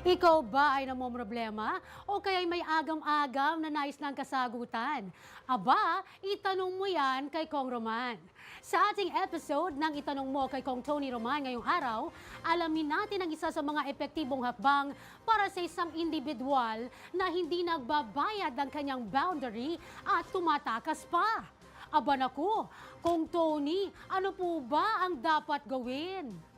Ikaw ba ay namomroblema o kaya'y may agam-agam na nais ng kasagutan? Aba, itanong mo yan kay Kong Roman. Sa ating episode ng Itanong Mo kay Kong Tony Roman ngayong araw, alamin natin ang isa sa mga epektibong hakbang para sa isang individual na hindi nagbabayad ng kanyang boundary at tumatakas pa. Aba naku, Kong Tony, ano po ba ang dapat gawin?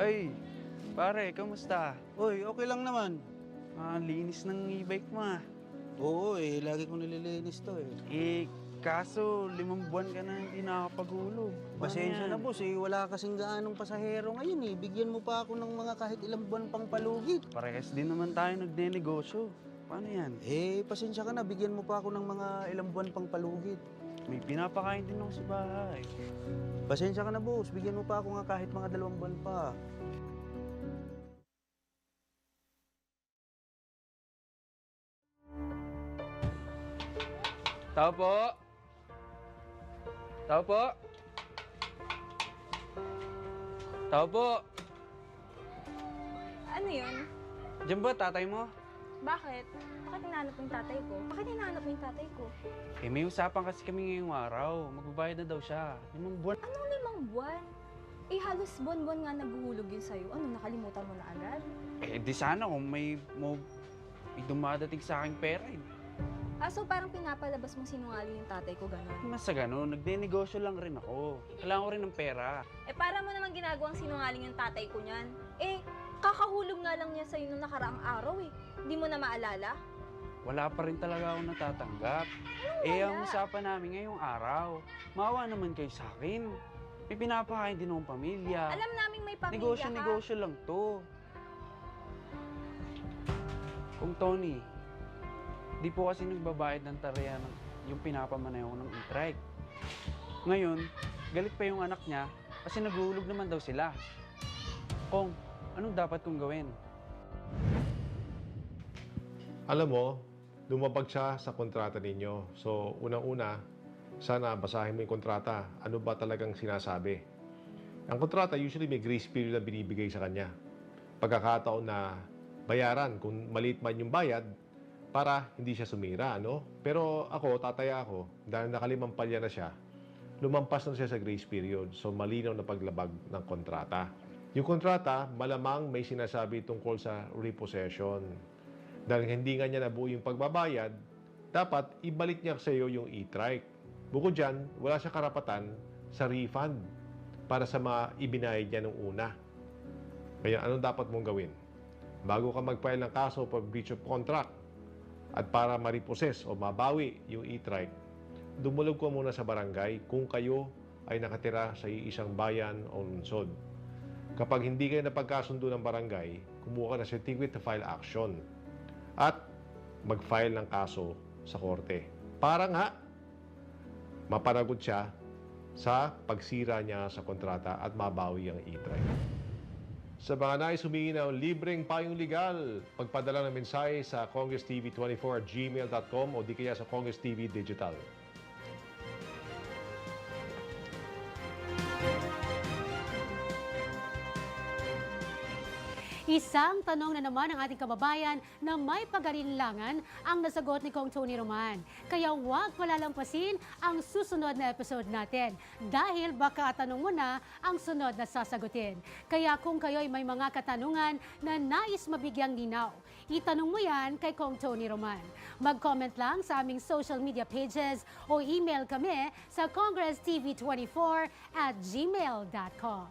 Ay, pare, kamusta? Uy, okay lang naman. Linis ng e-bike mo ah. Oo lagi kong nililinis to eh. Kaso 5 buwan ka na hindi nakakapaghulog. Pasensya na boss wala kasing gaanong pasahero ngayon eh. Bigyan mo pa ako ng mga kahit ilang buwan pang palugit. Parehas din naman tayo nagnenegosyo. Paano yan? Pasensya ka na, bigyan mo pa ako ng mga ilang buwan pang palugit. May pinapakain din ako sa bahay. Pasensya ka na boss, bigyan mo pa ako nga kahit mga 2 buwan pa. Tao po! Tao po! Tao po! Ano yun? Diyan ba tatay mo? Bakit? Bakit hinahanap mo yung tatay ko? Bakit hinahanap mo yung tatay ko? May usapan kasi kami ngayong araw. Magbabayad na daw siya. 5 buwan. Anong 5 buwan? Halos buwan-buwan nga naguhulog yun sa'yo. Ano, nakalimutan mo na agad? Di sana kung may dumadating sa aking pera eh. So parang pinapalabas mong sinungaling yung tatay ko, gano'n? Mas sa ganun, nagnenegosyo lang rin ako. Kailangan ko rin ng pera. Para mo naman ginagawang sinungaling yung tatay ko niyan. Kakahulog nga lang niya sa'yo nung nakaraang araw eh. Hindi mo na maalala? Wala pa rin talaga ako natatanggap. Ang usapan namin ngayong araw, maawa naman kayo sa akin. May pinapakain din akong pamilya. Alam naming may pamilya Negosyo lang to. Kung Tony, di po kasi nagbabayad ng tariya yung pinapamanayaw ko ng e-trike. Ngayon, galit pa yung anak niya kasi naguhulog naman daw sila. Kung, anong dapat kong gawin? Alam mo, lumabag siya sa kontrata ninyo. So, unang-una, sana basahin mo yung kontrata. Ano ba talagang sinasabi? Ang kontrata, usually may grace period na binibigay sa kanya. Pagkakataon na bayaran kung maliit man yung bayad para hindi siya sumira, no? Pero ako, tataya ako, dahil nakalimang palya na siya, lumampas na siya sa grace period. So, malinaw na paglabag ng kontrata. Yung kontrata, malamang may sinasabi tungkol sa repossession. Dahil hindi nga niya nabuo yung pagbabayad, dapat ibalik niya sa iyo yung e-trike. Bukod dyan, wala siya karapatan sa refund para sa mga ibinayad niya nung una. Kaya anong dapat mong gawin? Bago ka mag-file ng kaso for breach of contract at para ma-repossess o mabawi yung e-trike, dumulog ko muna sa barangay kung kayo ay nakatira sa isang bayan o lungsod. Kapag hindi kayo napagkasundo ng barangay, kumuha ka ng certificate to file action at mag-file ng kaso sa korte. Para nga, mapanagot siya sa pagsira niya sa kontrata at mabawi ang e-trike. Sa mga nais humingi ng libreng payong legal, pagpadala ng mensahe sa congresstv24@gmail.com o di kaya sa Congress TV Digital. Isang tanong na naman ng ating kababayan na may pag-alinlangan ang nasagot ni Kong Tony Roman. Kaya huwag palalampasin ang susunod na episode natin dahil baka tanong mo na ang sunod na sasagutin. Kaya kung kayo'y may mga katanungan na nais mabigyang linaw, itanong mo yan kay Kong Tony Roman. Mag-comment lang sa aming social media pages o email kami sa congresstv24@gmail.com.